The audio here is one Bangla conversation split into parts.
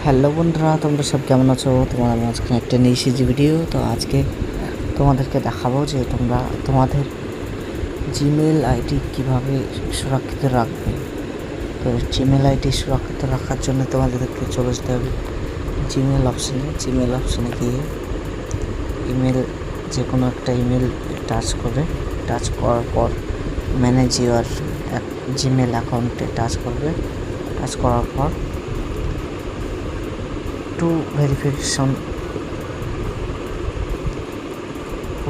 হ্যালো বন্ধুরা, তোমরা সব কেমন আছো? তোমাদের মাঝখানে একটা নিশিজি ভিডিও। তো আজকে তোমাদেরকে দেখাবো যে তোমরা তোমাদের জিমেল আইডি কীভাবে সুরক্ষিত রাখবে। তো জিমেল আইডি সুরক্ষিত রাখার জন্য তোমাদেরকে চলে যেতে হবে জিমেল অপশানে গিয়ে ইমেল, যে কোনো একটা ইমেল টাচ করার পর ম্যানেজ ইউর জিমেল অ্যাকাউন্টে টাচ করার পর টু ভেরিফিকেশন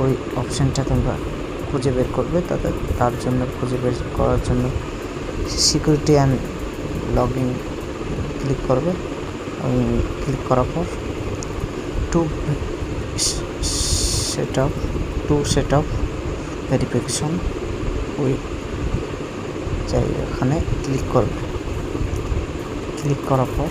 ওই অপশানটা তোমরা খুঁজে বের করবে। তার জন্য খুঁজে বের করার জন্য security and log in click করবে। ক্লিক করার পর টু সেট আপ ভেরিফিকেশন ওই এখানে ক্লিক করবে। ক্লিক করার পর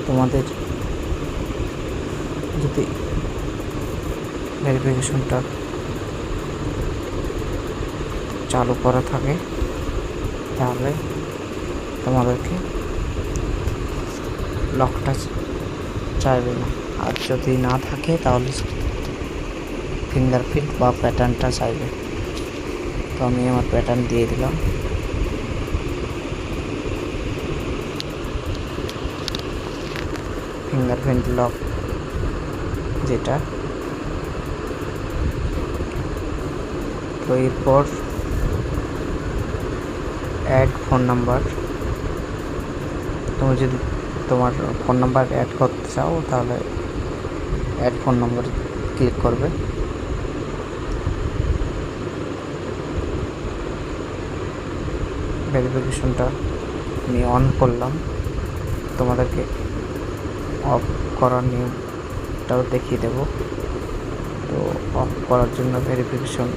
তোমাদের যদি ভেরিফিকেশনটা চালু করা থাকে তাহলে তোমাদেরকে লকটা চাইবে না, আর যদি না থাকে তাহলে ফিঙ্গারপ্রিন্ট বা প্যাটার্নটা চাইবে। তো আমি আমার প্যাটার্ন দিয়ে দিলাম। ফিঙ্গারপ্রিন্ট লক যেটা, তো এরপর অ্যাড ফোন নাম্বার। তুমি যদি তোমার ফোন নাম্বার অ্যাড করতে চাও তাহলে অ্যাড ফোন নাম্বার ক্লিক করবে। ভেরিফিকেশনটা আমি অন করলাম। তোমাদেরকে অফ করার নিয়মটাও দেখিয়ে দেব। তো অফ করার জন্য ভেরিফিকেশন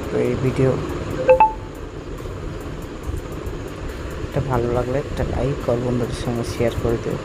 তো এই ভিডিওটা ভালো লাগলে একটা লাইক আর বন্ধুদের সঙ্গে শেয়ার করে দিও।